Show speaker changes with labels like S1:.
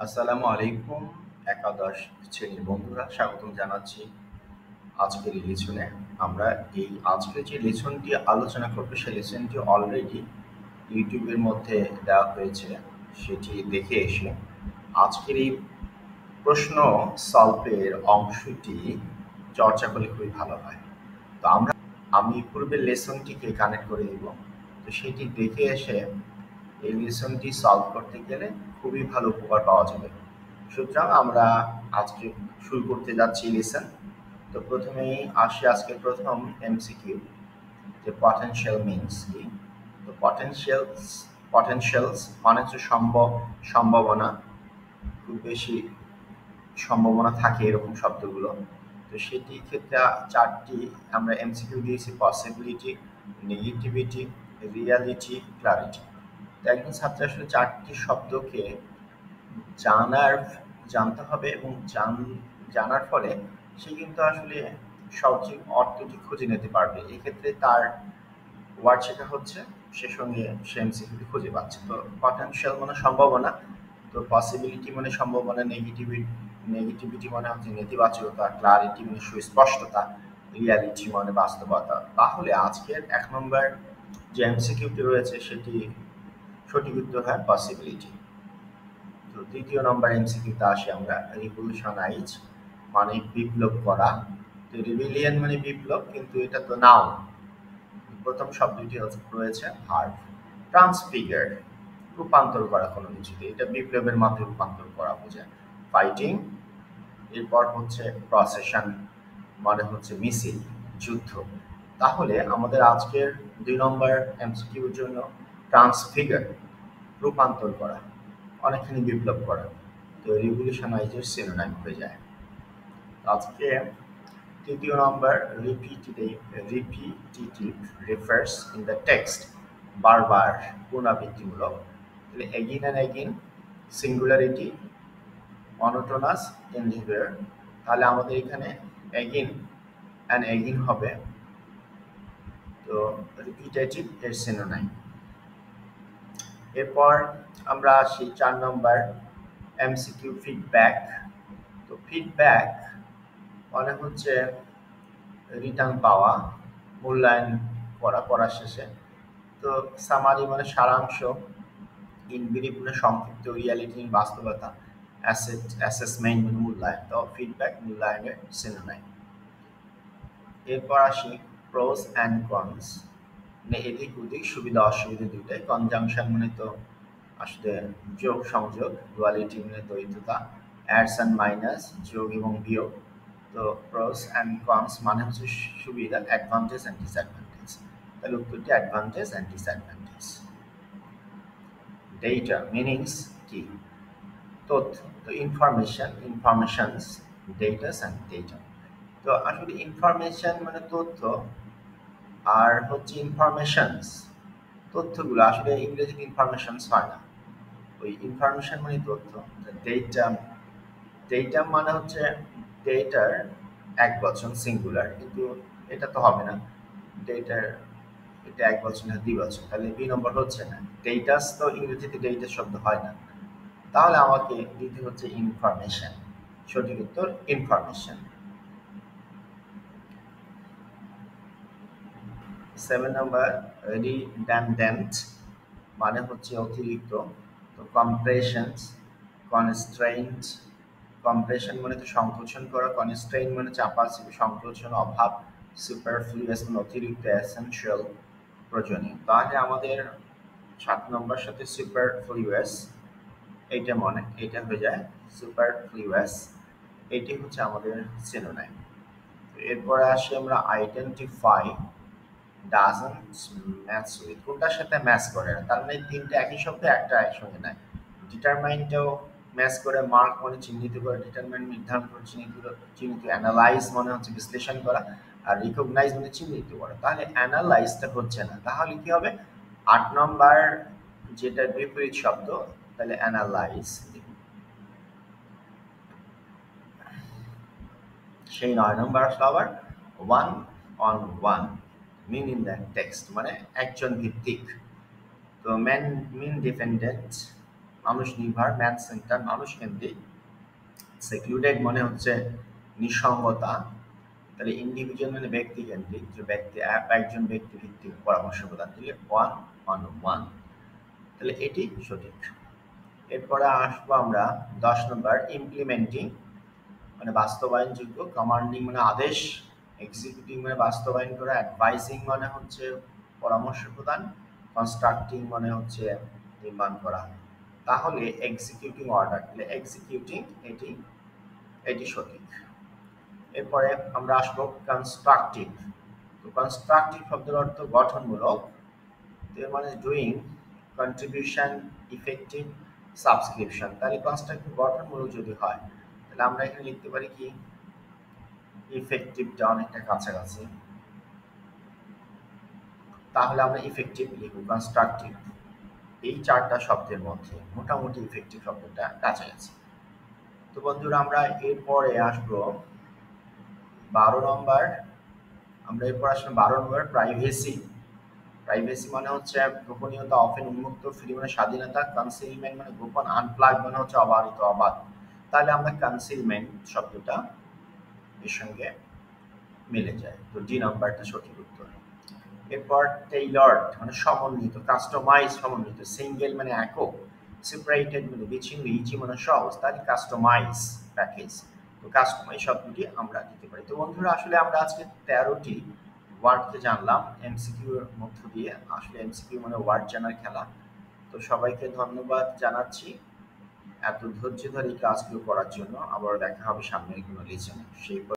S1: আসসালামু আলাইকুম একাদশ শ্রেণীর বন্ধুরা স্বাগতম জানাচ্ছি আজকের এই লেসনে। আমরা এই আজকের যে লেসনটি আলোচনা করবো সেই লেসনটি অলরেডি ইউটিউবের মধ্যে দেওয়া হয়েছে, সেটি দেখে এসে আজকের এই প্রশ্ন সলভের অংশটি চর্চা করলে খুবই ভালো হয়। তো আমি পূর্বের লেসনটিকে কানেক্ট করে দিব, তো সেটি দেখে এসে এই লেসনটি সলভ করতে গেলে খুবই ভালো উপকার পাওয়া যাবে। সুতরাং আমরা আজকে শুরু করতে যাচ্ছি লেসন। তো প্রথমেই আসি আজকে প্রথম এমসিকিউ, যে পটেনশিয়াল মিনস কি। তো পটেনশিয়ালস মানে হচ্ছে সম্ভাবনা, খুব বেশি সম্ভাবনা থাকে এরকম শব্দগুলো। তো সেটি ক্ষেত্রে চারটি আমরা এমসিকিউ দিয়েছি: পসিবিলিটি, নেগেটিভিটি, রিয়ালিটি, ক্লারিটি। তো একজন ছাত্র আসলে চারটি শব্দকে জানার জানতে হবে এবং জানার ফলে সে কিন্তু আসলে সঠিক অর্থটি খুঁজে নিতে পারবে। এক্ষেত্রে তার ওয়ার্ড শেখা হচ্ছে, সে সঙ্গে সে এমসিকিউটি খুঁজে পাচ্ছে। তো পটেনশিয়াল মানে সম্ভাবনা, তো পসিবিলিটি মানে সম্ভাবনা, নেগেটিভিটি মানে হচ্ছে নেতিবাচকতা, ক্লারিটি মানে সুস্পষ্টতা, রিয়ালিটি মানে বাস্তবতা। তাহলে আজকের 1 নম্বর যে এমসিকিউটি রয়েছে সেটি সঠিক উত্তর হয় পসিবিলিটি। তো 2য় নম্বর এমসিকিউতে আসি আমরা, রিভলিউশনাইজ মানে বিপ্লব করা। তো রিভিলিয়ন মানে বিপ্লব, কিন্তু এটা তো নাও। প্রথম শব্দটি রয়েছে ভার্ব। ট্রান্সফিগার রূপান্তর করা কোনো কিছুতে, এটা বিপ্লবের মাধ্যমে রূপান্তর করা বোঝায়। ফাইটিং, এরপর হচ্ছে প্রসেশন মানে হচ্ছে মিছিল, যুদ্ধ। তাহলে আমাদের আজকের 2 নম্বর এমসিকিউর জন্য ট্রান্সফিগার রূপান্তর করা, অনেকখানি বিপ্লব করা, তো রিভলিউশনাইজের সিনোনাইম হয়ে যায়। আজকে 3য় নম্বর repetitive refers in the text, বারবার পুনরাবৃত্তিমূলক। তাহলে again and again, singularity, monotonous, inhibitor. তাহলে আমাদের এখানে এগেইন অ্যান্ড এগেইন হবে, তো রিপিটেটিভ এর সিনোনাইম। এরপর আমরা আসি 4 নম্বর এমসিকিউ, ফিডব্যাক। তো ফিডব্যাক মানে হচ্ছে রিটার্ন পাওয়া, মূল্যায়ন করা পড়ার শেষে। তো সামারি মানে সারাংশ, ইনব্রিফ মানে সংক্ষিপ্ত, রিয়ালিটি বাস্তবতা, অ্যাসেসমেন্ট মানে মূল্যায়ন। তো ফিডব্যাক মূল্যায়নের সিনোনাইম। এরপর আসি প্রোস অ্যান্ড কনস, মানে এদিক ওদিক, সুবিধা অসুবিধা দুইটাই। কনজাংশন মানে তো আসলে যোগ সংযোগ, ডুয়ালিটি মানে দ্বৈততা, অ্যাডস অ্যান্ড মাইনাস যোগ এবং বিয়োগ। তো প্রোস অ্যান্ড কনস মানে হচ্ছে সুবিধা, অ্যাডভান্টেজ অ্যান্ড ডিসঅ্যাডভান্টেজ। তাহলে উত্তরটি advantage and disadvantage. Data meanings কি? তথ্য, তো ইনফরমেশনস, ডেটাস অ্যান্ড ডেটা। তো আসলে ইনফরমেশন মানে তথ্য, আর হচ্ছে ইনফরমেশনস তথ্যগুলো। আসলে ইংরেজিতে ইনফরমেশনস হয় না, ওই ইনফরমেশন মানে তথ্য। ডেটা, ডেটা মানে হচ্ছে ডেটার এক বচন সিঙ্গুলার, কিন্তু এটা তো হবে না। ডেটার এটা এক বচন না দ্বিবচন, তাহলে 2 নম্বর হচ্ছে না। ডেটাস তো ইংরেজিতে ডেটা শব্দ হয় না, তাহলে আমাকে দিতে হচ্ছে ইনফরমেশন। সঠিক উত্তর ইনফরমেশন। 7 নম্বর রিডান্ডেন্ট মানে হচ্ছে অতিরিক্ত। তো কম্প্রেশনস, কনস্ট্রেইনট। কম্প্রেশন মানে তো সংকোচন করা, কনস্ট্রেইন মানে চাপা, সংকোচন, অভাব, সুপারফ্লুয়াস মানে অতিরিক্ত, এসেনশিয়াল প্রয়োজনীয়। তাহলে আমাদের 7 নম্বর সাথে সুপারফ্লুয়াস, এটা হয়ে যায় সুপারফ্লুয়াস। এটি হচ্ছে আমাদের সিনোনাইম। এরপরে আসি আমরা আইডেন্টিফাই ডাজন্ট ম্যাচ উইথ, কোনটার সাথে ম্যাচ করে না। তার মানে তিনটা একই শব্দ, একটা একসঙ্গে নাই। ডিটারমাইনটাও ম্যাচ করে, মার্ক মানে চিহ্নিত করে, ডিটারমাইন নির্ধারণ করে, চিহ্নিত, অ্যানালাইজ মানে হচ্ছে বিশ্লেষণ করা, আর রিকগনাইজ মানে চিহ্নিত করা। তাহলে অ্যানালাইজটা হচ্ছে না, তাহলে কি হবে? 8 নম্বর যেটা বিপরীত শব্দ, তাহলে অ্যানালাইজ। সেই 9 নম্বর আসলো আবার one on one, mean in the text মানে একজন ভিত্তিক। তো মিন ডিপেন্ডেন্ট মানুষ নির্ভর, ম্যান সেন্টার, মানুষ কেন্দ্রিক। সেক্লুডেড মানে হচ্ছে নিঃসঙ্গতা। তাহলে ইন্ডিভিজুয়াল মানে ব্যক্তি কেন্দ্রিক, যে ব্যক্তি একজন ব্যক্তি ভিত্তিক পরামর্শ প্রদান, তাহলে ওয়ান অন ওয়ান। তাহলে এটি সঠিক। এরপরে আসবো আমরা 10 নম্বর, ইমপ্লিমেন্টিং মানে বাস্তবায়নযোগ্য, কমান্ডিং মানে আদেশ, এক্সিকিউটিং মানে বাস্তবায়ন করা, অ্যাডভাইজিং মানে হচ্ছে পরামর্শ প্রদান, কনস্ট্রাক্টিং মানে হচ্ছে নির্মাণ করা। তাহলে এক্সিকিউটিং অর্ডার, তাহলে এক্সিকিউটিং এটি এটি সঠিক। এরপরে আমরা আসবো কনস্ট্রাকটিভ। তো কনস্ট্রাকটিভ শব্দের অর্থ গঠনমূলক, এর মানে ডুইং, কন্ট্রিবিউশন, ইফেক্টিভ, সাবস্ক্রিপশন। তাহলে কনস্ট্রাকটিভ গঠনমূলক যদি হয়, তাহলে আমরা এখানে লিখতে পারি কি, ইফেক্টিভটা অনেকটা কাছাকাছি, তাহলে আমরা ইফেক্টিভ লিখব। কনস্ট্রাকটিভ এই চারটা শব্দের মধ্যে মোটামুটি ইফেক্টিভ শব্দটা কাছাকাছি। তো বন্ধুরা, আমরা এরপরে আসবো 12 নম্বর। আমরা এরপর আসবো 12 নম্বর, প্রাইভেসি। প্রাইভেসি মানে হচ্ছে গোপনীয়তা, অফেন উন্মুক্ত, ফ্রি মানে স্বাধীনতা, কনসিলমেন্ট মানে গোপন, আনপ্লাগ মানে হচ্ছে অবারিত, অবাধ। তাহলে আমরা কনসিলমেন্ট শব্দটা এর সঙ্গে মিলে যায়, তো ডি নাম্বারটা সঠিক উত্তর। এরপর টেইলর্ড মানে সমন্বিত, কাস্টমাইজ সমন্বিত, সিঙ্গেল মানে একক, সেপারেটেড মানে বিচ্ছিন্ন, ইজি মানে সহজ, তাহলে কাস্টমাইজ প্যাকেজ। তো কাস্টমাইজ শব্দটি আমরা দিতে পারি। তো বন্ধুরা, আসলে আমরা আজকে 13টি ওয়ার্ডকে জানলাম এমসিকিউ এর মধ্য দিয়ে। আসলে এমসিকিউ মানে ওয়ার্ড জানার খেলা। তো সবাইকে ধন্যবাদ জানাচ্ছি এত ধৈর্য ধরে এই ক্লাসগুলো করার জন্য। আবার দেখা হবে সামনের কোনো লেসনে। সেই